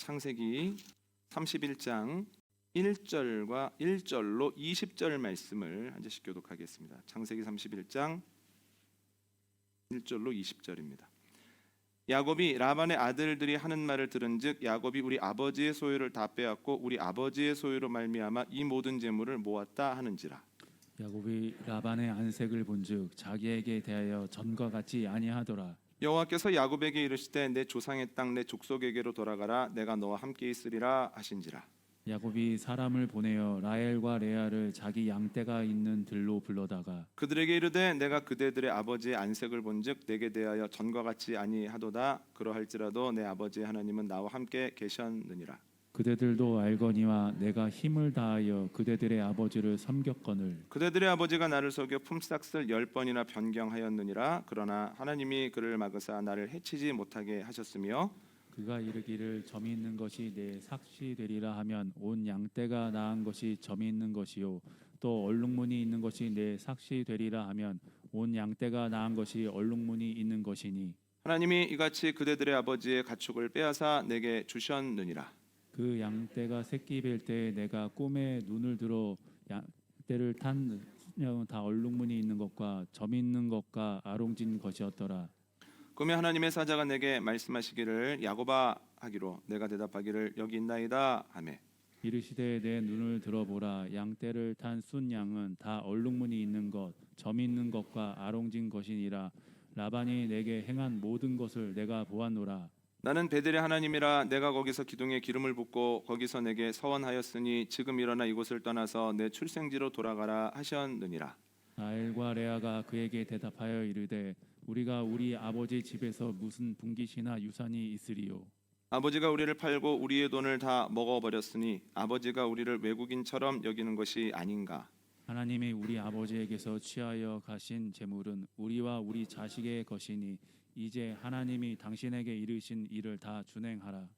창세기 31장 1절과 1절로 20절 말씀을 한 절씩 교독하겠습니다. 창세기 31장 1절로 20절입니다. 야곱이 라반의 아들들이 하는 말을 들은즉 야곱이 우리 아버지의 소유를 다 빼앗고 우리 아버지의 소유로 말미암아 이 모든 재물을 모았다 하는지라. 야곱이 라반의 안색을 본즉 자기에게 대하여 전과 같지 아니하더라. 여호와께서 야곱에게 이르시되 내 조상의 땅 내 족속에게로 돌아가라 내가 너와 함께 있으리라 하신지라. 야곱이 사람을 보내어 라헬과 레아를 자기 양떼가 있는 들로 불러다가 그들에게 이르되 내가 그대들의 아버지의 안색을 본즉 내게 대하여 전과 같지 아니하도다. 그러할지라도 내 아버지의 하나님은 나와 함께 계셨느니라. 그대들도 알거니와 내가 힘을 다하여 그대들의 아버지를 섬겼거늘 그대들의 아버지가 나를 속여 품삯을 10번이나 변경하였느니라. 그러나 하나님이 그를 막으사 나를 해치지 못하게 하셨으며 그가 이르기를 점이 있는 것이 내 삭시 되리라 하면 온 양떼가 낳은 것이 점이 있는 것이요 또 얼룩무늬 있는 것이 내 삭시 되리라 하면 온 양떼가 낳은 것이 얼룩무늬 있는 것이니 하나님이 이같이 그대들의 아버지의 가축을 빼앗아 내게 주셨느니라. 그 양떼가 새끼 뵐 때 내가 꿈에 눈을 들어 양떼를 탄 수녀는 다 얼룩무늬 있는 것과 점 있는 것과 아롱진 것이었더라. 꿈에 하나님의 사자가 내게 말씀하시기를 야곱아 하기로 내가 대답하기를 여기 있나이다 하매 이르시되 내 눈을 들어보라 양떼를 탄 순 양은 다 얼룩무늬 있는 것, 점 있는 것과 아롱진 것이니라. 라반이 내게 행한 모든 것을 내가 보았노라. 나는 베델의 하나님이라 내가 거기서 기둥에 기름을 붓고 거기서 내게 서원하였으니 지금 일어나 이곳을 떠나서 내 출생지로 돌아가라 하셨느니라. 라헬과 레아가 그에게 대답하여 이르되 우리가 우리 아버지 집에서 무슨 분깃이나 유산이 있으리요. 아버지가 우리를 팔고 우리의 돈을 다 먹어버렸으니 아버지가 우리를 외국인처럼 여기는 것이 아닌가. 하나님이 우리 아버지에게서 취하여 가신 재물은 우리와 우리 자식의 것이니 이제 하나님이 당신에게 이르신 일을 다 준행하라.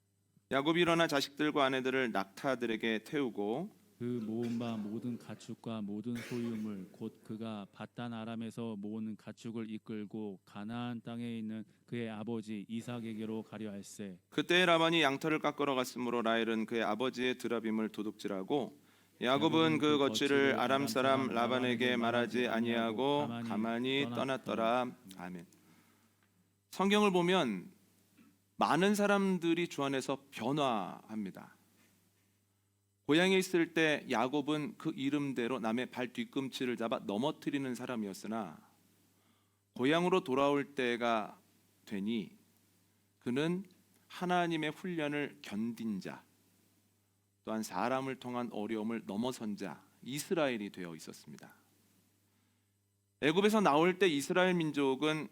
야곱이 일어나 자식들과 아내들을 낙타들에게 태우고 그 모은 바 모든 가축과 모든 소유물 곧 그가 바단 아람에서 모은 가축을 이끌고 가나안 땅에 있는 그의 아버지 이삭에게로 가려 할세. 그때 라반이 양털을 깎으러 갔으므로 라헬은 그의 아버지의 드라빔을 도둑질하고 야곱은 그 거취를 아람 사람 라반에게 말하지 아니하고 가만히 떠났더라. 아멘. 성경을 보면 많은 사람들이 주 안에서 변화합니다. 고향에 있을 때 야곱은 그 이름대로 남의 발 뒤꿈치를 잡아 넘어뜨리는 사람이었으나 고향으로 돌아올 때가 되니 그는 하나님의 훈련을 견딘 자, 또한 사람을 통한 어려움을 넘어선 자, 이스라엘이 되어 있었습니다. 애굽에서 나올 때 이스라엘 민족은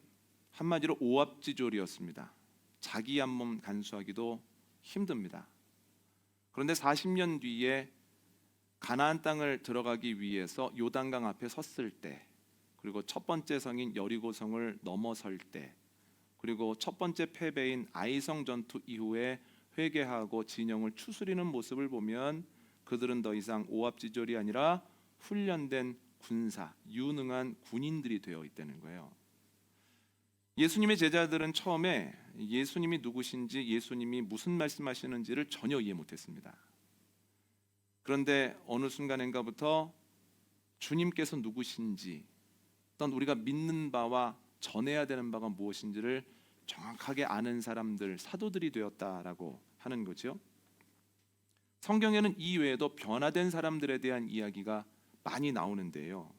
한마디로 오합지졸이었습니다. 자기 한 몸 간수하기도 힘듭니다. 그런데 40년 뒤에 가나안 땅을 들어가기 위해서 요단강 앞에 섰을 때, 그리고 첫 번째 성인 여리고성을 넘어설 때, 그리고 첫 번째 패배인 아이성 전투 이후에 회개하고 진영을 추스리는 모습을 보면 그들은 더 이상 오합지졸이 아니라 훈련된 군사, 유능한 군인들이 되어 있다는 거예요. 예수님의 제자들은 처음에 예수님이 누구신지, 예수님이 무슨 말씀하시는지를 전혀 이해 못했습니다. 그런데 어느 순간인가부터 주님께서 누구신지, 어떤 우리가 믿는 바와 전해야 되는 바가 무엇인지를 정확하게 아는 사람들, 사도들이 되었다라고 하는 거죠. 성경에는 이 외에도 변화된 사람들에 대한 이야기가 많이 나오는데요.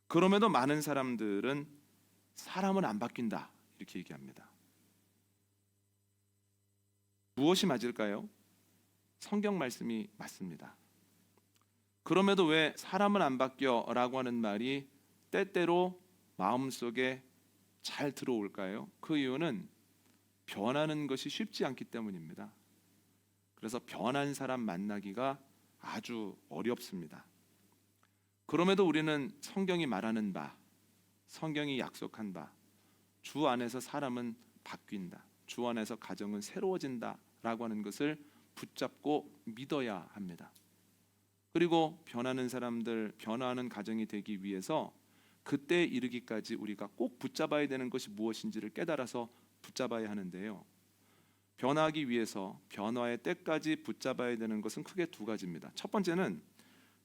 그럼에도 많은 사람들은 사람은 안 바뀐다 이렇게 얘기합니다. 무엇이 맞을까요? 성경 말씀이 맞습니다. 그럼에도 왜 사람은 안 바뀌어 라고 하는 말이 때때로 마음속에 잘 들어올까요? 그 이유는 변하는 것이 쉽지 않기 때문입니다. 그래서 변한 사람 만나기가 아주 어렵습니다. 그럼에도 우리는 성경이 말하는 바, 성경이 약속한 바, 주 안에서 사람은 바뀐다, 주 안에서 가정은 새로워진다 라고 하는 것을 붙잡고 믿어야 합니다. 그리고 변하는 사람들, 변화하는 가정이 되기 위해서 그때에 이르기까지 우리가 꼭 붙잡아야 되는 것이 무엇인지를 깨달아서 붙잡아야 하는데요. 변화하기 위해서 변화의 때까지 붙잡아야 되는 것은 크게 두 가지입니다. 첫 번째는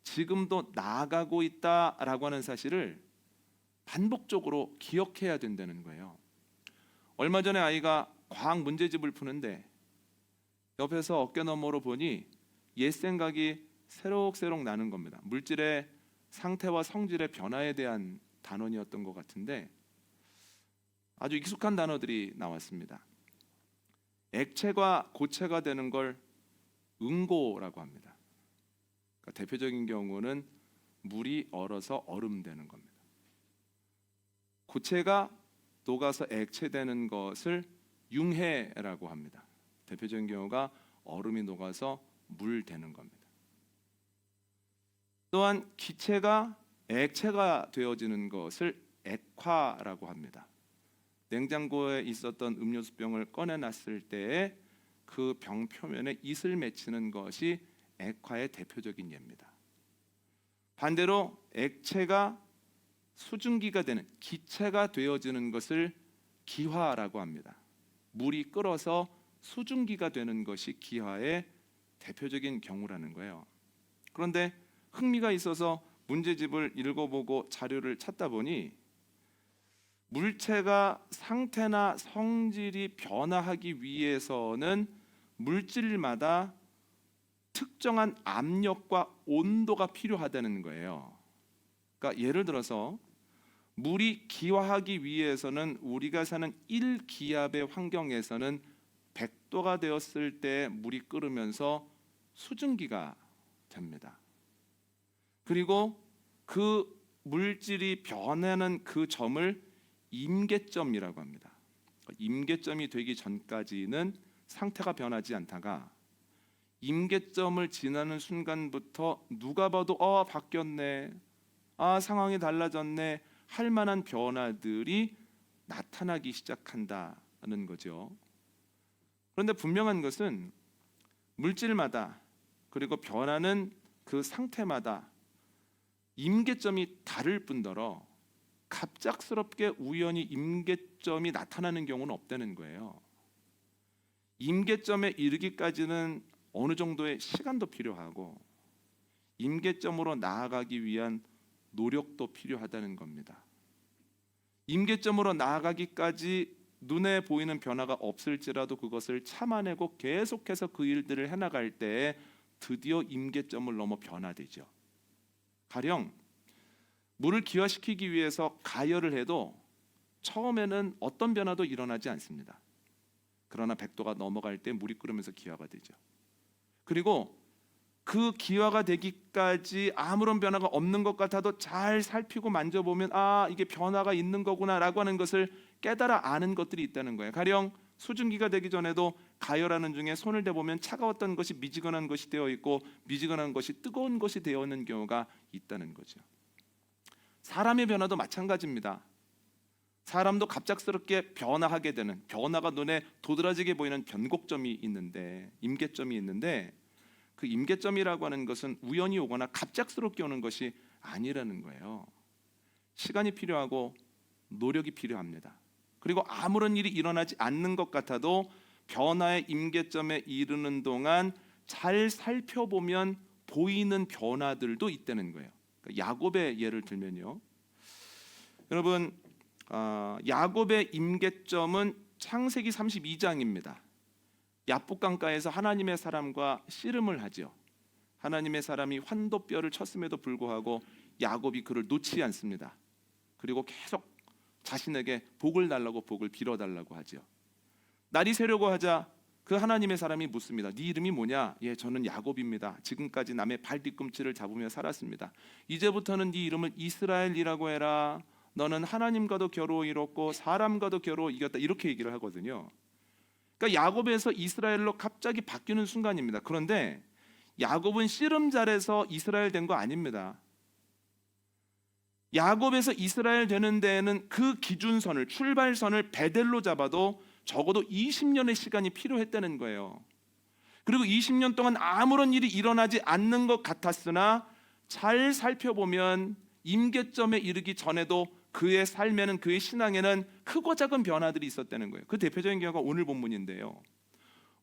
지금도 나아가고 있다라고 하는 사실을 반복적으로 기억해야 된다는 거예요. 얼마 전에 아이가 과학 문제집을 푸는데 옆에서 어깨 너머로 보니 옛 생각이 새록새록 나는 겁니다. 물질의 상태와 성질의 변화에 대한 단원이었던 것 같은데 아주 익숙한 단어들이 나왔습니다. 액체가 고체가 되는 걸 응고라고 합니다. 그러니까 대표적인 경우는 물이 얼어서 얼음 되는 겁니다. 고체가 녹아서 액체 되는 것을 융해라고 합니다. 대표적인 경우가 얼음이 녹아서 물 되는 겁니다. 또한 기체가 액체가 되어지는 것을 액화라고 합니다. 냉장고에 있었던 음료수병을 꺼내놨을 때에 그 병 표면에 이슬 맺히는 것이 액화의 대표적인 예입니다. 반대로 액체가 수증기가 되는 기체가 되어지는 것을 기화라고 합니다. 물이 끓어서 수증기가 되는 것이 기화의 대표적인 경우라는 거예요. 그런데 흥미가 있어서 문제집을 읽어보고 자료를 찾다 보니 물체가 상태나 성질이 변화하기 위해서는 물질마다 특정한 압력과 온도가 필요하다는 거예요. 그러니까 예를 들어서 물이 기화하기 위해서는 우리가 사는 1기압의 환경에서는 100도가 되었을 때 물이 끓으면서 수증기가 됩니다. 그리고 그 물질이 변하는 그 점을 임계점이라고 합니다. 임계점이 되기 전까지는 상태가 변하지 않다가 임계점을 지나는 순간부터 누가 봐도 바뀌었네, 상황이 달라졌네 할 만한 변화들이 나타나기 시작한다는 거죠. 그런데 분명한 것은 물질마다 그리고 변하는 그 상태마다 임계점이 다를 뿐더러 갑작스럽게 우연히 임계점이 나타나는 경우는 없다는 거예요. 임계점에 이르기까지는 어느 정도의 시간도 필요하고 임계점으로 나아가기 위한 노력도 필요하다는 겁니다. 임계점으로 나아가기까지 눈에 보이는 변화가 없을지라도 그것을 참아내고 계속해서 그 일들을 해나갈 때에 드디어 임계점을 넘어 변화되죠. 가령 물을 기화시키기 위해서 가열을 해도 처음에는 어떤 변화도 일어나지 않습니다. 그러나 100도가 넘어갈 때 물이 끓으면서 기화가 되죠. 그리고 그 기화가 되기까지 아무런 변화가 없는 것 같아도 잘 살피고 만져보면 이게 변화가 있는 거구나라고 하는 것을 깨달아 아는 것들이 있다는 거예요. 가령 수증기가 되기 전에도 가열하는 중에 손을 대보면 차가웠던 것이 미지근한 것이 되어 있고 미지근한 것이 뜨거운 것이 되어 있는 경우가 있다는 거죠. 사람의 변화도 마찬가지입니다. 사람도 갑작스럽게 변화하게 되는, 변화가 눈에 도드라지게 보이는 변곡점이 있는데, 임계점이 있는데 그 임계점이라고 하는 것은 우연히 오거나 갑작스럽게 오는 것이 아니라는 거예요. 시간이 필요하고 노력이 필요합니다. 그리고 아무런 일이 일어나지 않는 것 같아도 변화의 임계점에 이르는 동안 잘 살펴보면 보이는 변화들도 있다는 거예요. 야곱의 예를 들면요, 여러분, 야곱의 임계점은 창세기 32장입니다. 야복강가에서 하나님의 사람과 씨름을 하죠. 하나님의 사람이 환도뼈를 쳤음에도 불구하고 야곱이 그를 놓지 않습니다. 그리고 계속 자신에게 복을 달라고 복을 빌어달라고 하죠. 날이 새려고 하자 그 하나님의 사람이 묻습니다. 네 이름이 뭐냐? 예, 저는 야곱입니다. 지금까지 남의 발 뒤꿈치를 잡으며 살았습니다. 이제부터는 네 이름을 이스라엘이라고 해라. 너는 하나님과도 겨루 이뤘고 사람과도 겨루 이겼다. 이렇게 얘기를 하거든요. 그러니까 야곱에서 이스라엘로 갑자기 바뀌는 순간입니다. 그런데 야곱은 씨름잘해서 이스라엘 된 거 아닙니다. 야곱에서 이스라엘 되는 데에는 그 기준선을, 출발선을 베델로 잡아도 적어도 20년의 시간이 필요했다는 거예요. 그리고 20년 동안 아무런 일이 일어나지 않는 것 같았으나 잘 살펴보면 임계점에 이르기 전에도 그의 삶에는, 그의 신앙에는 크고 작은 변화들이 있었다는 거예요. 그 대표적인 경우가 오늘 본문인데요.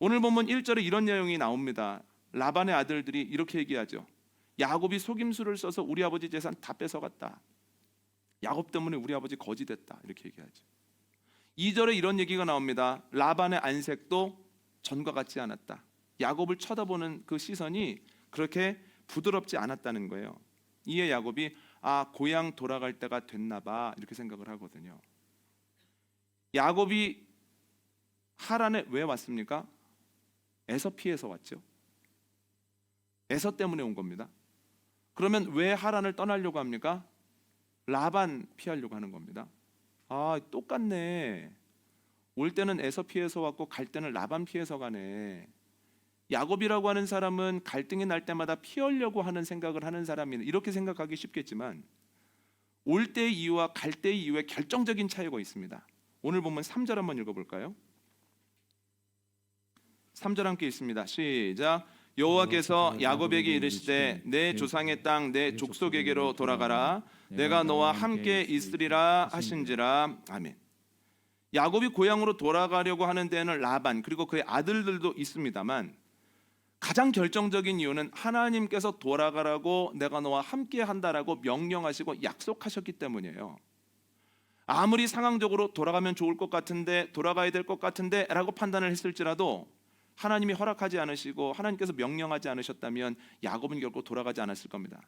오늘 보면 1절에 이런 내용이 나옵니다. 라반의 아들들이 이렇게 얘기하죠. 야곱이 속임수를 써서 우리 아버지 재산 다 뺏어갔다. 야곱 때문에 우리 아버지 거지 됐다. 이렇게 얘기하죠. 2절에 이런 얘기가 나옵니다. 라반의 안색도 전과 같지 않았다. 야곱을 쳐다보는 그 시선이 그렇게 부드럽지 않았다는 거예요. 이에 야곱이 고향 돌아갈 때가 됐나 봐 이렇게 생각을 하거든요. 야곱이 하란에 왜 왔습니까? 에서 피해서 왔죠. 에서 때문에 온 겁니다. 그러면 왜 하란을 떠나려고 합니까? 라반 피하려고 하는 겁니다. 똑같네. 올 때는 에서 피해서 왔고 갈 때는 라반 피해서 가네. 야곱이라고 하는 사람은 갈등이 날 때마다 피하려고 하는 생각을 하는 사람이네. 이렇게 생각하기 쉽겠지만 올 때의 이유와 갈 때의 이유에 결정적인 차이가 있습니다. 오늘 보면 3절 한번 읽어볼까요? 3절 함께 있습니다. 시작. 여호와께서 야곱에게 이르시되 내 조상의 땅 내 족속에게로 돌아가라. 내가 너와 함께 있으리라 하신지라. 아멘. 야곱이 고향으로 돌아가려고 하는 데에는 라반 그리고 그의 아들들도 있습니다만 가장 결정적인 이유는 하나님께서 돌아가라고 내가 너와 함께 한다라고 명령하시고 약속하셨기 때문이에요. 아무리 상황적으로 돌아가면 좋을 것 같은데 돌아가야 될 것 같은데 라고 판단을 했을지라도 하나님이 허락하지 않으시고 하나님께서 명령하지 않으셨다면 야곱은 결코 돌아가지 않았을 겁니다.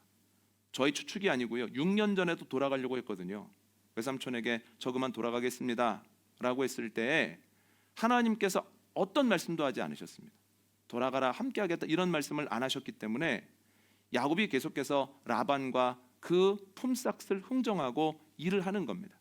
저희 추측이 아니고요. 6년 전에도 돌아가려고 했거든요. 외삼촌에게 저 그만 돌아가겠습니다 라고 했을 때 하나님께서 어떤 말씀도 하지 않으셨습니다. 돌아가라 함께 하겠다 이런 말씀을 안 하셨기 때문에 야곱이 계속해서 라반과 그 품삯을 흥정하고 일을 하는 겁니다.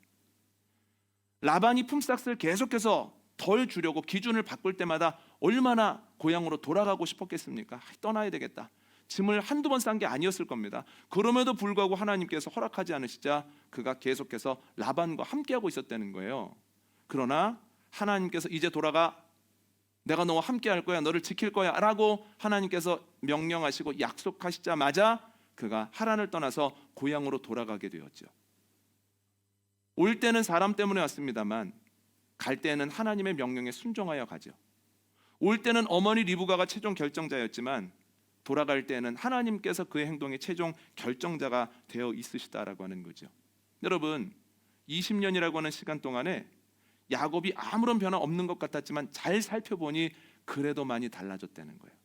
라반이 품삯을 계속해서 덜 주려고 기준을 바꿀 때마다 얼마나 고향으로 돌아가고 싶었겠습니까? 떠나야 되겠다. 짐을 한두 번 싼 게 아니었을 겁니다. 그럼에도 불구하고 하나님께서 허락하지 않으시자 그가 계속해서 라반과 함께하고 있었다는 거예요. 그러나 하나님께서 이제 돌아가, 내가 너와 함께할 거야, 너를 지킬 거야 라고 하나님께서 명령하시고 약속하시자마자 그가 하란을 떠나서 고향으로 돌아가게 되었죠. 올 때는 사람 때문에 왔습니다만 갈 때는 하나님의 명령에 순종하여 가죠. 올 때는 어머니 리브가가 최종 결정자였지만 돌아갈 때는 하나님께서 그의 행동의 최종 결정자가 되어 있으시다라고 하는 거죠. 여러분, 20년이라고 하는 시간 동안에 야곱이 아무런 변화 없는 것 같았지만 잘 살펴보니 그래도 많이 달라졌다는 거예요.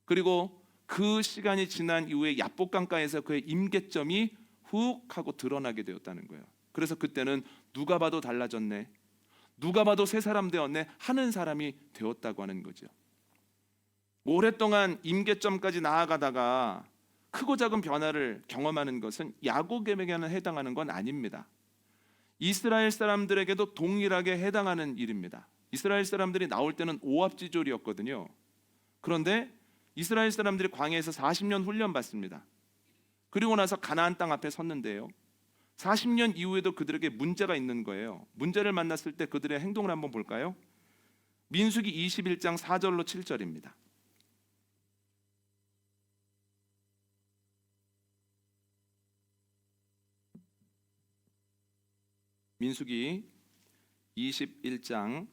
그리고 그 시간이 지난 이후에 야복 강가에서 그의 임계점이 훅 하고 드러나게 되었다는 거예요. 그래서 그때는 누가 봐도 달라졌네, 누가 봐도 새 사람 되었네 하는 사람이 되었다고 하는 거죠. 오랫동안 임계점까지 나아가다가 크고 작은 변화를 경험하는 것은 야곱에게는 해당하는 건 아닙니다. 이스라엘 사람들에게도 동일하게 해당하는 일입니다. 이스라엘 사람들이 나올 때는 오합지졸이었거든요. 그런데 이스라엘 사람들이 광야에서 40년 훈련 받습니다. 그리고 나서 가나안 땅 앞에 섰는데요, 40년 이후에도 그들에게 문제가 있는 거예요. 문제를 만났을 때 그들의 행동을 한번 볼까요? 민수기 21장 4절로 7절입니다. 민수기 21장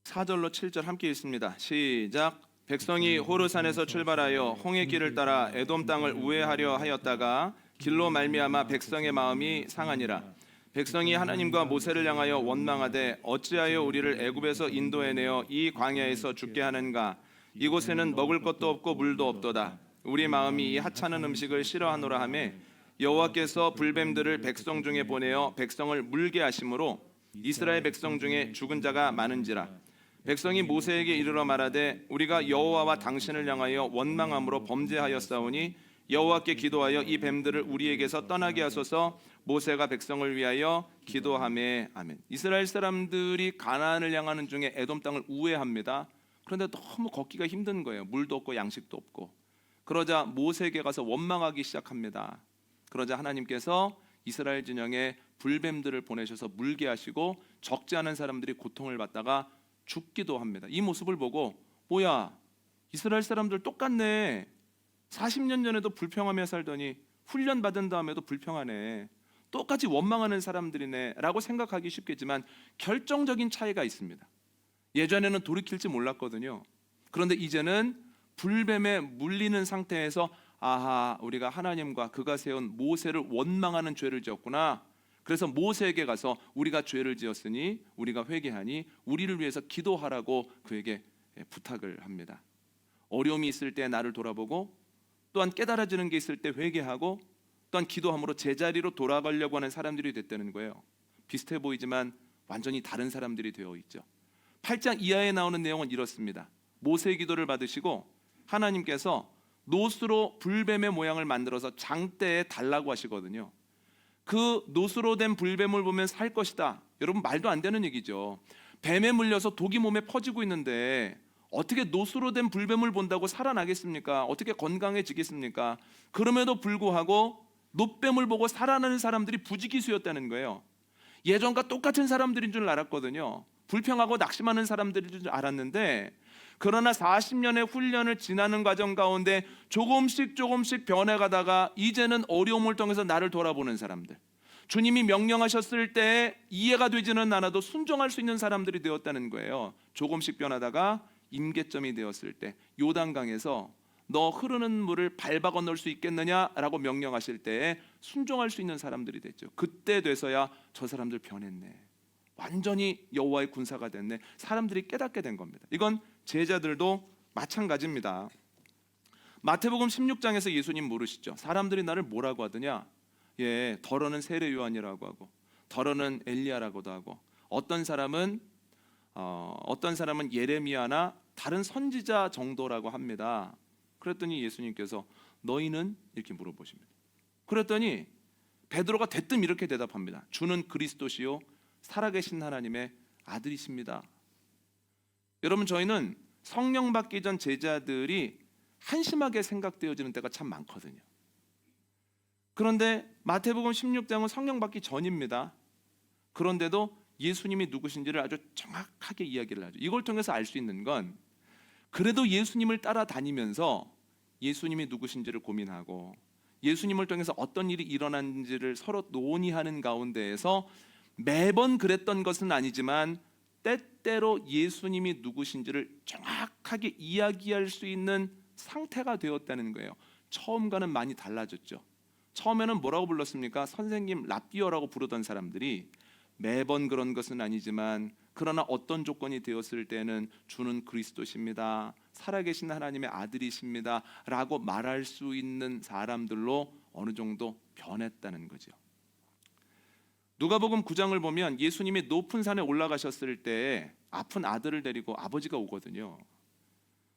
4절로 7절 함께 읽습니다. 시작. 백성이 호르산에서 출발하여 홍해 길을 따라 에돔 땅을 우회하려 하였다가 길로 말미암아 백성의 마음이 상하니라. 백성이 하나님과 모세를 향하여 원망하되 어찌하여 우리를 애굽에서 인도해내어 이 광야에서 죽게 하는가? 이곳에는 먹을 것도 없고 물도 없도다. 우리 마음이 이 하찮은 음식을 싫어하노라 하며 여호와께서 불뱀들을 백성 중에 보내어 백성을 물게 하심으로 이스라엘 백성 중에 죽은 자가 많은지라. 백성이 모세에게 이르러 말하되 우리가 여호와와 당신을 향하여 원망함으로 범죄하였사오니 여호와께 기도하여 이 뱀들을 우리에게서 떠나게 하소서. 모세가 백성을 위하여 기도하매. 아멘. 이스라엘 사람들이 가나안을 향하는 중에 에돔 땅을 우회합니다. 그런데 너무 걷기가 힘든 거예요. 물도 없고 양식도 없고. 그러자 모세에게 가서 원망하기 시작합니다. 그러자 하나님께서 이스라엘 진영에 불뱀들을 보내셔서 물게 하시고 적지 않은 사람들이 고통을 받다가 죽기도 합니다. 이 모습을 보고 뭐야, 이스라엘 사람들 똑같네, 40년 전에도 불평하며 살더니 훈련 받은 다음에도 불평하네, 똑같이 원망하는 사람들이네 라고 생각하기 쉽겠지만 결정적인 차이가 있습니다. 예전에는 돌이킬지 몰랐거든요. 그런데 이제는 불뱀에 물리는 상태에서 아하, 우리가 하나님과 그가 세운 모세를 원망하는 죄를 지었구나. 그래서 모세에게 가서 우리가 죄를 지었으니 우리가 회개하니 우리를 위해서 기도하라고 그에게 부탁을 합니다. 어려움이 있을 때 나를 돌아보고, 또한 깨달아지는 게 있을 때 회개하고, 또한 기도함으로 제자리로 돌아가려고 하는 사람들이 됐다는 거예요. 비슷해 보이지만 완전히 다른 사람들이 되어 있죠. 8장 이하에 나오는 내용은 이렇습니다. 모세의 기도를 받으시고 하나님께서 노수로 불뱀의 모양을 만들어서 장대에 달라고 하시거든요. 그 노수로 된 불뱀을 보면 살 것이다. 여러분, 말도 안 되는 얘기죠. 뱀에 물려서 독이 몸에 퍼지고 있는데 어떻게 노수로 된 불뱀을 본다고 살아나겠습니까? 어떻게 건강해지겠습니까? 그럼에도 불구하고 노뱀을 보고 살아나는 사람들이 부지기수였다는 거예요. 예전과 똑같은 사람들인 줄 알았거든요. 불평하고 낙심하는 사람들인 줄 알았는데, 그러나 40년의 훈련을 지나는 과정 가운데 조금씩 변해가다가 이제는 어려움을 통해서 나를 돌아보는 사람들, 주님이 명령하셨을 때 이해가 되지는 않아도 순종할 수 있는 사람들이 되었다는 거예요. 조금씩 변하다가 임계점이 되었을 때 요단강에서 너 흐르는 물을 밟아 건널 수 있겠느냐라고 명령하실 때에 순종할 수 있는 사람들이 됐죠. 그때 돼서야 저 사람들 변했네, 완전히 여호와의 군사가 됐네, 사람들이 깨닫게 된 겁니다. 이건 제자들도 마찬가지입니다. 마태복음 16장에서 예수님 물으시죠. 사람들이 나를 뭐라고 하더냐? 더러는 세례 요한이라고 하고, 더러는 엘리야라고도 하고, 어떤 사람은 예레미야나 다른 선지자 정도라고 합니다. 그랬더니 예수님께서 너희는? 이렇게 물어보십니다. 그랬더니 베드로가 대뜸 이렇게 대답합니다. 주는 그리스도시요 살아계신 하나님의 아들이십니다. 여러분, 저희는 성령 받기 전 제자들이 한심하게 생각되어지는 때가 참 많거든요. 그런데 마태복음 16장은 성령 받기 전입니다. 그런데도 예수님이 누구신지를 아주 정확하게 이야기를 하죠. 이걸 통해서 알 수 있는 건, 그래도 예수님을 따라다니면서 예수님이 누구신지를 고민하고 예수님을 통해서 어떤 일이 일어났는지를 서로 논의하는 가운데에서 매번 그랬던 것은 아니지만 때때로 예수님이 누구신지를 정확하게 이야기할 수 있는 상태가 되었다는 거예요. 처음과는 많이 달라졌죠. 처음에는 뭐라고 불렀습니까? 선생님, 랍비어라고 부르던 사람들이 매번 그런 것은 아니지만 그러나 어떤 조건이 되었을 때는 주는 그리스도십니다, 살아계신 하나님의 아들이십니다 라고 말할 수 있는 사람들로 어느 정도 변했다는 거죠. 누가복음 9장을 보면 예수님이 높은 산에 올라가셨을 때 아픈 아들을 데리고 아버지가 오거든요.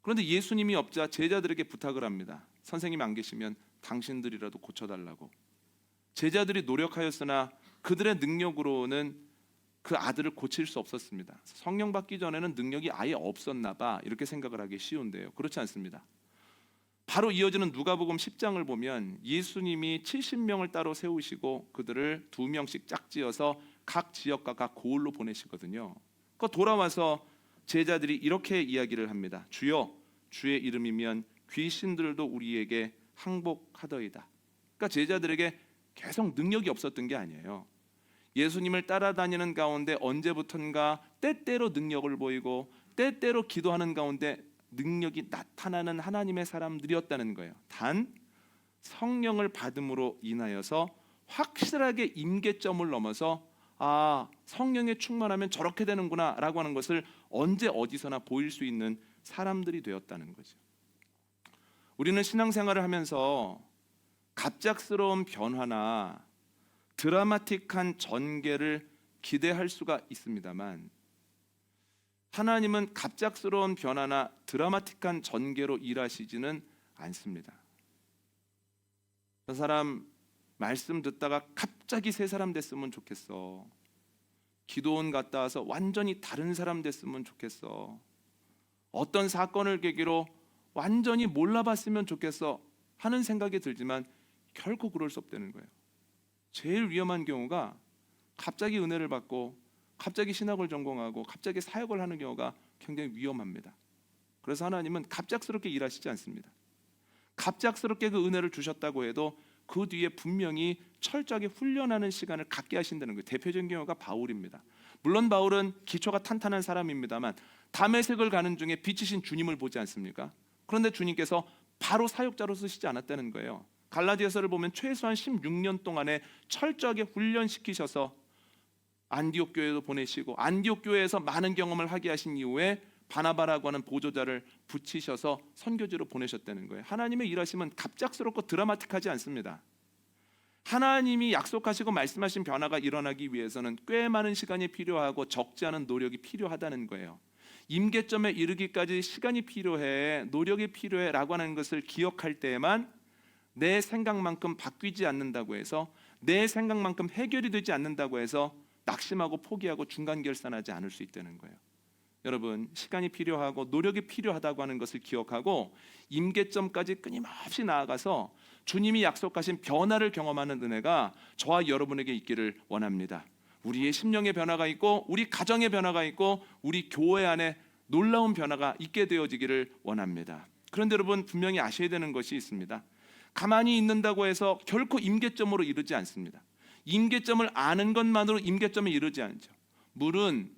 그런데 예수님이 없자 제자들에게 부탁을 합니다. 선생님 안 계시면 당신들이라도 고쳐달라고. 제자들이 노력하였으나 그들의 능력으로는 그 아들을 고칠 수 없었습니다. 성령 받기 전에는 능력이 아예 없었나 봐, 이렇게 생각을 하기 쉬운데요. 그렇지 않습니다. 바로 이어지는 누가복음 10장을 보면 예수님이 70명을 따로 세우시고 그들을 2명씩 짝지어서 각 지역과 각 고을로 보내시거든요. 그 돌아와서 제자들이 이렇게 이야기를 합니다. 주여, 주의 이름이면 귀신들도 우리에게 항복하더이다. 그러니까 제자들에게 계속 능력이 없었던 게 아니에요. 예수님을 따라다니는 가운데 언제부턴가 때때로 능력을 보이고 때때로 기도하는 가운데 능력이 나타나는 하나님의 사람들이었다는 거예요. 단 성령을 받음으로 인하여서 확실하게 임계점을 넘어서 성령에 충만하면 저렇게 되는구나 라고 하는 것을 언제 어디서나 보일 수 있는 사람들이 되었다는 거죠. 우리는 신앙생활을 하면서 갑작스러운 변화나 드라마틱한 전개를 기대할 수가 있습니다만, 하나님은 갑작스러운 변화나 드라마틱한 전개로 일하시지는 않습니다. 저 사람 말씀 듣다가 갑자기 새 사람 됐으면 좋겠어. 기도원 갔다 와서 완전히 다른 사람 됐으면 좋겠어. 어떤 사건을 계기로 완전히 몰라봤으면 좋겠어 하는 생각이 들지만 결코 그럴 수 없다는 거예요. 제일 위험한 경우가 갑자기 은혜를 받고 갑자기 신학을 전공하고 갑자기 사역을 하는 경우가 굉장히 위험합니다. 그래서 하나님은 갑작스럽게 일하시지 않습니다. 갑작스럽게 그 은혜를 주셨다고 해도 그 뒤에 분명히 철저하게 훈련하는 시간을 갖게 하신다는 거예요. 대표적인 경우가 바울입니다. 물론 바울은 기초가 탄탄한 사람입니다만 다메섹을 가는 중에 빛이신 주님을 보지 않습니까? 그런데 주님께서 바로 사역자로 쓰시지 않았다는 거예요. 갈라디아서를 보면 최소한 16년 동안에 철저하게 훈련시키셔서 안디옥 교회도 보내시고 안디옥 교회에서 많은 경험을 하게 하신 이후에 바나바라고 하는 보조자를 붙이셔서 선교지로 보내셨다는 거예요. 하나님의 일하심은 갑작스럽고 드라마틱하지 않습니다. 하나님이 약속하시고 말씀하신 변화가 일어나기 위해서는 꽤 많은 시간이 필요하고 적지 않은 노력이 필요하다는 거예요. 임계점에 이르기까지 시간이 필요해, 노력이 필요해 라고 하는 것을 기억할 때에만 내 생각만큼 바뀌지 않는다고 해서, 내 생각만큼 해결이 되지 않는다고 해서 낙심하고 포기하고 중간 결산하지 않을 수 있다는 거예요. 여러분, 시간이 필요하고 노력이 필요하다고 하는 것을 기억하고 임계점까지 끊임없이 나아가서 주님이 약속하신 변화를 경험하는 은혜가 저와 여러분에게 있기를 원합니다. 우리의 심령의 변화가 있고 우리 가정의 변화가 있고 우리 교회 안에 놀라운 변화가 있게 되어지기를 원합니다. 그런데 여러분, 분명히 아셔야 되는 것이 있습니다. 가만히 있는다고 해서 결코 임계점으로 이르지 않습니다. 임계점을 아는 것만으로 임계점에 이르지 않죠. 물은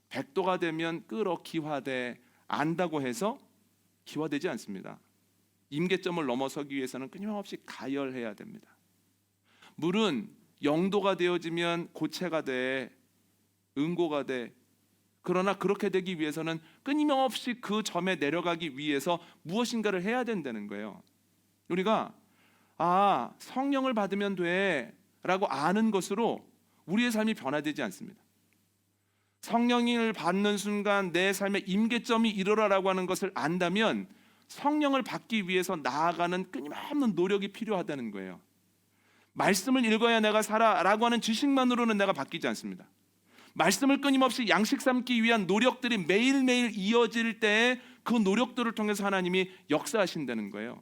100도가 되면 끓어 기화돼, 안다고 해서 기화되지 않습니다. 임계점을 넘어서기 위해서는 끊임없이 가열해야 됩니다. 물은 0도가 되어지면 고체가 돼, 응고가 돼. 그러나 그렇게 되기 위해서는 끊임없이 그 점에 내려가기 위해서 무엇인가를 해야 된다는 거예요. 우리가 성령을 받으면 돼 라고 아는 것으로 우리의 삶이 변화되지 않습니다. 성령을 받는 순간 내 삶의 임계점이 이르러라고 하는 것을 안다면 성령을 받기 위해서 나아가는 끊임없는 노력이 필요하다는 거예요. 말씀을 읽어야 내가 살아라고 하는 지식만으로는 내가 바뀌지 않습니다. 말씀을 끊임없이 양식 삼기 위한 노력들이 매일매일 이어질 때 그 노력들을 통해서 하나님이 역사하신다는 거예요.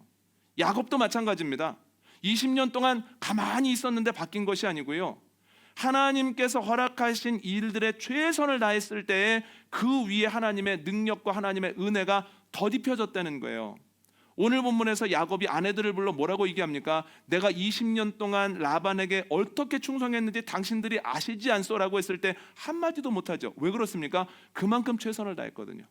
야곱도 마찬가지입니다. 20년 동안 가만히 있었는데 바뀐 것이 아니고요, 하나님께서 허락하신 일들의 최선을 다했을 때에 그 위에 하나님의 능력과 하나님의 은혜가 덧입혀졌다는 거예요. 오늘 본문에서 야곱이 아내들을 불러 뭐라고 얘기합니까? 내가 20년 동안 라반에게 어떻게 충성했는지 당신들이 아시지 않소라고 했을 때 한마디도 못하죠. 왜 그렇습니까? 그만큼 최선을 다했거든요.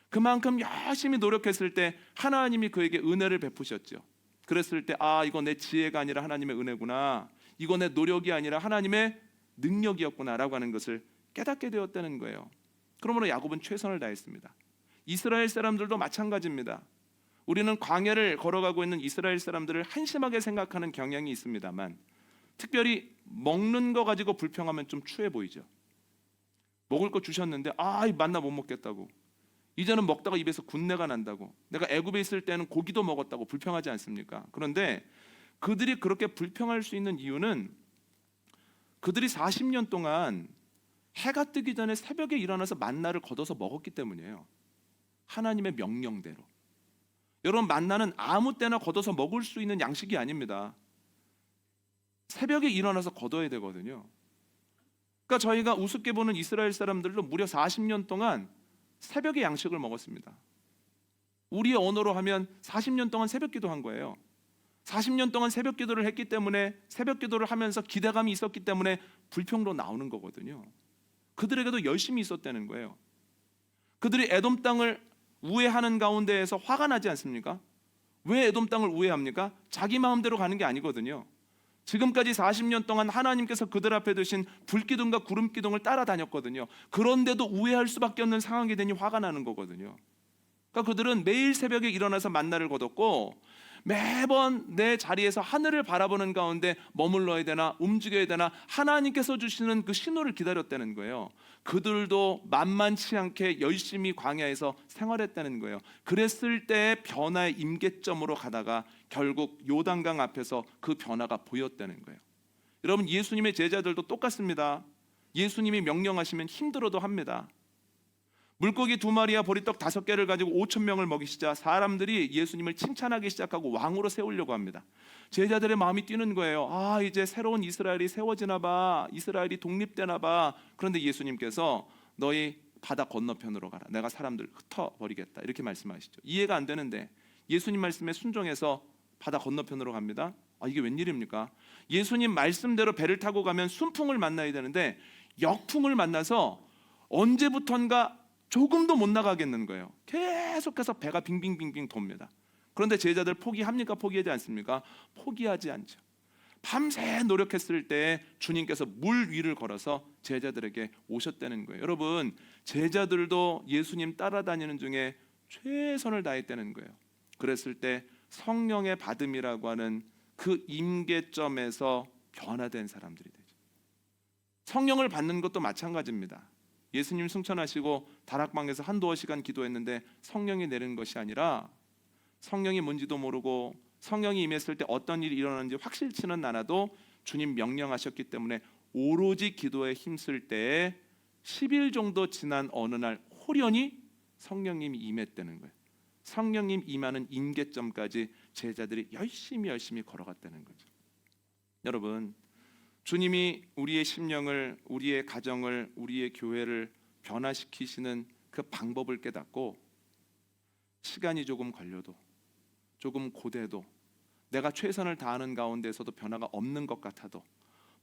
그만큼 열심히 노력했을 때 하나님이 그에게 은혜를 베푸셨죠. 그랬을 때 이거 내 지혜가 아니라 하나님의 은혜구나, 이거 내 노력이 아니라 하나님의 능력이었구나라고 하는 것을 깨닫게 되었다는 거예요. 그러므로 야곱은 최선을 다했습니다. 이스라엘 사람들도 마찬가지입니다. 우리는 광야를 걸어가고 있는 이스라엘 사람들을 한심하게 생각하는 경향이 있습니다만, 특별히 먹는 거 가지고 불평하면 좀 추해 보이죠. 먹을 거 주셨는데 만나 못 먹겠다고, 이제는 먹다가 입에서 군내가 난다고, 내가 애굽에 있을 때는 고기도 먹었다고 불평하지 않습니까? 그런데 그들이 그렇게 불평할 수 있는 이유는 그들이 40년 동안 해가 뜨기 전에 새벽에 일어나서 만나를 걷어서 먹었기 때문이에요. 하나님의 명령대로. 여러분, 만나는 아무 때나 걷어서 먹을 수 있는 양식이 아닙니다. 새벽에 일어나서 걷어야 되거든요. 그러니까 저희가 우습게 보는 이스라엘 사람들도 무려 40년 동안 새벽에 양식을 먹었습니다. 우리의 언어로 하면 40년 동안 새벽 기도한 거예요. 40년 동안 새벽 기도를 했기 때문에, 새벽 기도를 하면서 기대감이 있었기 때문에 불평도 나오는 거거든요. 그들에게도 열심히 있었다는 거예요. 그들이 에돔 땅을 우회하는 가운데에서 화가 나지 않습니까? 왜 에돔 땅을 우회합니까? 자기 마음대로 가는 게 아니거든요. 지금까지 40년 동안 하나님께서 그들 앞에 두신 불기둥과 구름기둥을 따라다녔거든요. 그런데도 우회할 수밖에 없는 상황이 되니 화가 나는 거거든요. 그러니까 그들은 매일 새벽에 일어나서 만나를 거뒀고, 매번 내 자리에서 하늘을 바라보는 가운데 머물러야 되나 움직여야 되나 하나님께서 주시는 그 신호를 기다렸다는 거예요. 그들도 만만치 않게 열심히 광야에서 생활했다는 거예요. 그랬을 때 변화의 임계점으로 가다가 결국 요단강 앞에서 그 변화가 보였다는 거예요. 여러분, 예수님의 제자들도 똑같습니다. 예수님이 명령하시면 힘들어도 합니다. 물고기 2마리와 보리떡 5개를 가지고 5,000명을 먹이시자 사람들이 예수님을 칭찬하기 시작하고 왕으로 세우려고 합니다. 제자들의 마음이 뛰는 거예요. 이제 새로운 이스라엘이 세워지나 봐, 이스라엘이 독립되나 봐. 그런데 예수님께서 너희 바다 건너편으로 가라, 내가 사람들 흩어버리겠다, 이렇게 말씀하시죠. 이해가 안 되는데 예수님 말씀에 순종해서 바다 건너편으로 갑니다. 이게 웬일입니까? 예수님 말씀대로 배를 타고 가면 순풍을 만나야 되는데 역풍을 만나서 언제부턴가 조금도 못 나가겠는 거예요. 계속해서 배가 빙빙빙빙 돕니다. 그런데 제자들 포기합니까? 포기하지 않습니까? 포기하지 않죠. 밤새 노력했을 때 주님께서 물 위를 걸어서 제자들에게 오셨다는 거예요. 여러분, 제자들도 예수님 따라다니는 중에 최선을 다했다는 거예요. 그랬을 때 성령의 받음이라고 하는 그 임계점에서 변화된 사람들이 되죠. 성령을 받는 것도 마찬가지입니다. 예수님 승천하시고 다락방에서 한두어 시간 기도했는데 성령이 내린 것이 아니라 성령이 뭔지도 모르고 성령이 임했을 때 어떤 일이 일어나는지 확실치는 않아도 주님 명령하셨기 때문에 오로지 기도에 힘쓸 때에 10일 정도 지난 어느 날 호련히 성령님이 임했다는 거예요. 성령님 임하는 임계점까지 제자들이 열심히 걸어갔다는 거죠. 여러분, 주님이 우리의 심령을, 우리의 가정을, 우리의 교회를 변화시키시는 그 방법을 깨닫고 시간이 조금 걸려도, 조금 고돼도, 내가 최선을 다하는 가운데서도 변화가 없는 것 같아도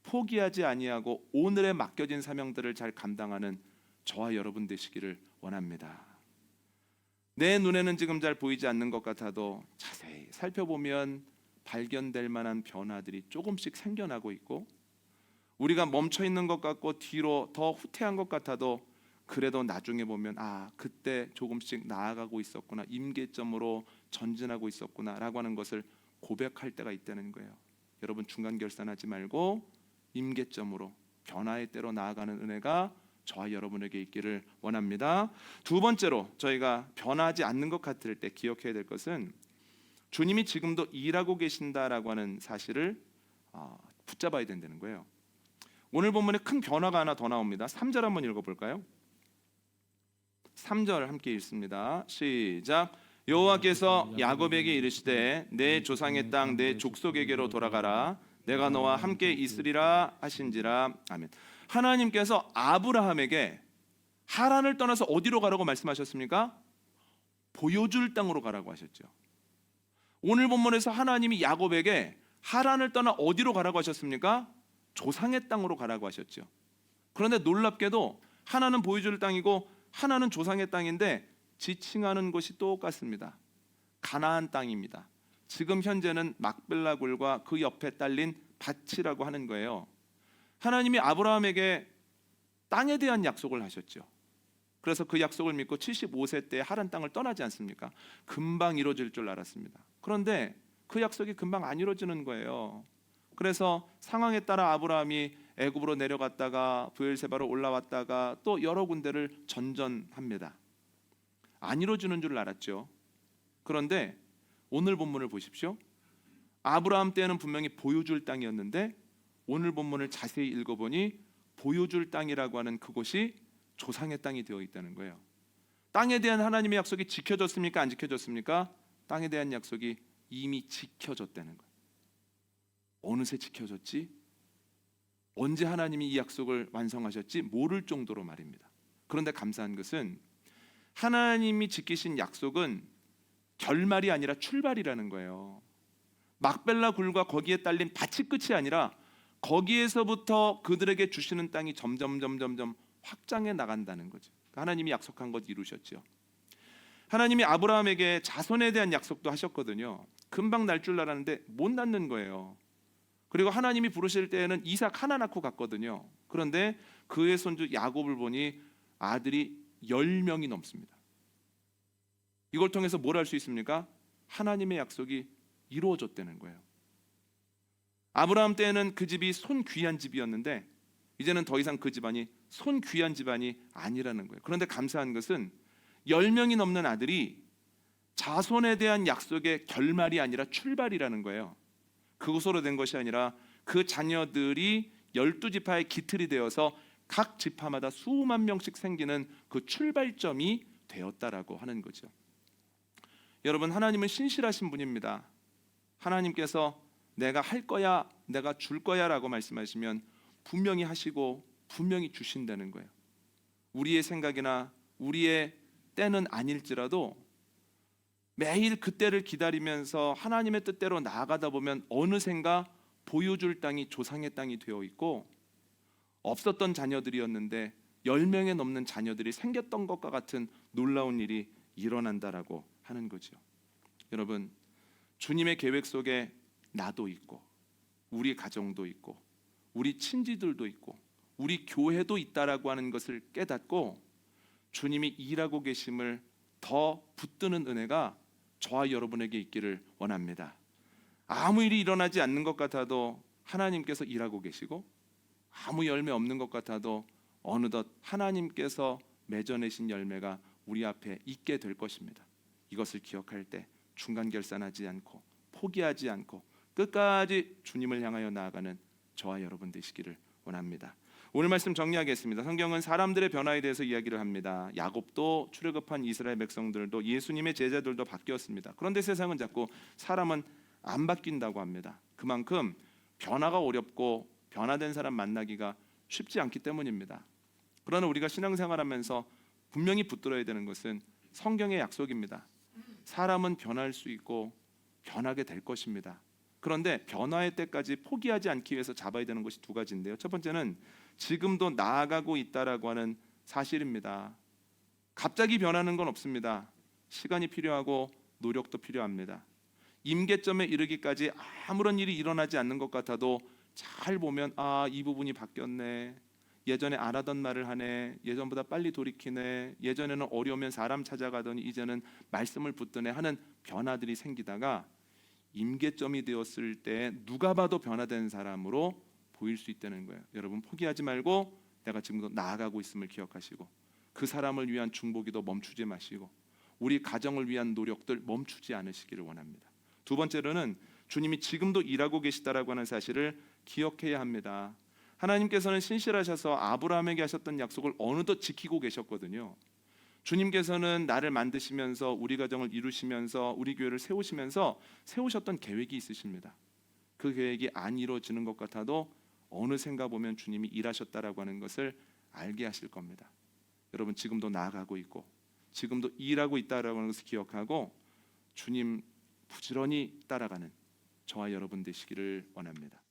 포기하지 아니하고 오늘에 맡겨진 사명들을 잘 감당하는 저와 여러분 되시기를 원합니다. 내 눈에는 지금 잘 보이지 않는 것 같아도 자세히 살펴보면 발견될 만한 변화들이 조금씩 생겨나고 있고, 우리가 멈춰 있는 것 같고 뒤로 더 후퇴한 것 같아도 그래도 나중에 보면 그때 조금씩 나아가고 있었구나, 임계점으로 전진하고 있었구나라고 하는 것을 고백할 때가 있다는 거예요. 여러분, 중간 결산하지 말고 임계점으로 변화의 때로 나아가는 은혜가 저와 여러분에게 있기를 원합니다. 두 번째로 저희가 변화하지 않는 것 같을 때 기억해야 될 것은 주님이 지금도 일하고 계신다라고 하는 사실을 붙잡아야 된다는 거예요. 오늘 본문에 큰 변화가 하나 더 나옵니다. 3절 한번 읽어볼까요? 3절 함께 읽습니다. 시작. 여호와께서 야곱에게 이르시되 내 조상의 땅 내 족속에게로 돌아가라, 내가 너와 함께 있으리라 하신지라. 아멘. 하나님께서 아브라함에게 하란을 떠나서 어디로 가라고 말씀하셨습니까? 보여줄 땅으로 가라고 하셨죠. 오늘 본문에서 하나님이 야곱에게 하란을 떠나 어디로 가라고 하셨습니까? 조상의 땅으로 가라고 하셨죠. 그런데 놀랍게도 하나는 보여줄 땅이고 하나는 조상의 땅인데 지칭하는 곳이 똑같습니다. 가나안 땅입니다. 지금 현재는 막벨라 굴과 그 옆에 딸린 밭이라고 하는 거예요. 하나님이 아브라함에게 땅에 대한 약속을 하셨죠. 그래서 그 약속을 믿고 75세 때 하란 땅을 떠나지 않습니까? 금방 이루어질 줄 알았습니다. 그런데 그 약속이 금방 안 이루어지는 거예요. 그래서 상황에 따라 아브라함이 애굽으로 내려갔다가 브엘세바로 올라왔다가 또 여러 군데를 전전합니다. 안 이루어지는 줄 알았죠. 그런데 오늘 본문을 보십시오. 아브라함 때는 분명히 보여줄 땅이었는데 오늘 본문을 자세히 읽어보니 보여줄 땅이라고 하는 그곳이 조상의 땅이 되어 있다는 거예요. 땅에 대한 하나님의 약속이 지켜졌습니까? 안 지켜졌습니까? 땅에 대한 약속이 이미 지켜졌다는 거예요. 어느새 지켜졌지? 언제 하나님이 이 약속을 완성하셨지? 모를 정도로 말입니다. 그런데 감사한 것은 하나님이 지키신 약속은 결말이 아니라 출발이라는 거예요. 막벨라 굴과 거기에 딸린 밭이 끝이 아니라 거기에서부터 그들에게 주시는 땅이 점점 확장해 나간다는 거죠. 하나님이 약속한 것 이루셨죠. 하나님이 아브라함에게 자손에 대한 약속도 하셨거든요. 금방 날 줄 알았는데 못 낳는 거예요. 그리고 하나님이 부르실 때에는 이삭 하나 낳고 갔거든요. 그런데 그의 손주 야곱을 보니 아들이 10명이 넘습니다. 이걸 통해서 뭘 할 수 있습니까? 하나님의 약속이 이루어졌다는 거예요. 아브라함 때에는 그 집이 손귀한 집이었는데 이제는 더 이상 그 집안이 손귀한 집안이 아니라는 거예요. 그런데 감사한 것은 10명이 넘는 아들이 자손에 대한 약속의 결말이 아니라 출발이라는 거예요. 그것으로 된 것이 아니라 그 자녀들이 12지파의 기틀이 되어서 각 지파마다 수만 명씩 생기는 그 출발점이 되었다라고 하는 거죠. 여러분, 하나님은 신실하신 분입니다. 하나님께서 내가 할 거야, 내가 줄 거야라고 말씀하시면 분명히 하시고 분명히 주신다는 거예요. 우리의 생각이나 우리의 때는 아닐지라도 매일 그때를 기다리면서 하나님의 뜻대로 나아가다 보면 어느샌가 보여줄 땅이 조상의 땅이 되어 있고, 없었던 자녀들이었는데 10명에 넘는 자녀들이 생겼던 것과 같은 놀라운 일이 일어난다라고 하는 거죠. 여러분, 주님의 계획 속에 나도 있고, 우리 가정도 있고, 우리 친지들도 있고, 우리 교회도 있다라고 하는 것을 깨닫고 주님이 일하고 계심을 더 붙드는 은혜가 저와 여러분에게 있기를 원합니다. 아무 일이 일어나지 않는 것 같아도 하나님께서 일하고 계시고, 아무 열매 없는 것 같아도 어느덧 하나님께서 맺어내신 열매가 우리 앞에 있게 될 것입니다. 이것을 기억할 때 중간 결산하지 않고 포기하지 않고 끝까지 주님을 향하여 나아가는 저와 여러분 되시기를 원합니다. 오늘 말씀 정리하겠습니다. 성경은 사람들의 변화에 대해서 이야기를 합니다. 야곱도 출애굽한 이스라엘 백성들도 예수님의 제자들도 바뀌었습니다. 그런데 세상은 자꾸 사람은 안 바뀐다고 합니다. 그만큼 변화가 어렵고 변화된 사람 만나기가 쉽지 않기 때문입니다. 그러나 우리가 신앙생활하면서 분명히 붙들어야 되는 것은 성경의 약속입니다. 사람은 변할 수 있고 변하게 될 것입니다. 그런데 변화의 때까지 포기하지 않기 위해서 잡아야 되는 것이 두 가지인데요. 첫 번째는 지금도 나아가고 있다라고 하는 사실입니다. 갑자기 변하는 건 없습니다. 시간이 필요하고 노력도 필요합니다. 임계점에 이르기까지 아무런 일이 일어나지 않는 것 같아도 잘 보면 이 부분이 바뀌었네. 예전에 안 하던 말을 하네. 예전보다 빨리 돌이키네. 예전에는 어려우면 사람 찾아가더니 이제는 말씀을 붙드네 하는 변화들이 생기다가 임계점이 되었을 때 누가 봐도 변화된 사람으로 보일 수 있다는 거예요. 여러분, 포기하지 말고 내가 지금도 나아가고 있음을 기억하시고, 그 사람을 위한 중보기도 멈추지 마시고, 우리 가정을 위한 노력들 멈추지 않으시기를 원합니다. 두 번째로는 주님이 지금도 일하고 계시다라고 하는 사실을 기억해야 합니다. 하나님께서는 신실하셔서 아브라함에게 하셨던 약속을 어느덧 지키고 계셨거든요. 주님께서는 나를 만드시면서 우리 가정을 이루시면서 우리 교회를 세우시면서 세우셨던 계획이 있으십니다. 그 계획이 안 이루어지는 것 같아도 어느샌가 보면 주님이 일하셨다라고 하는 것을 알게 하실 겁니다. 여러분, 지금도 나아가고 있고 지금도 일하고 있다라고 하는 것을 기억하고 주님 부지런히 따라가는 저와 여러분 되시기를 원합니다.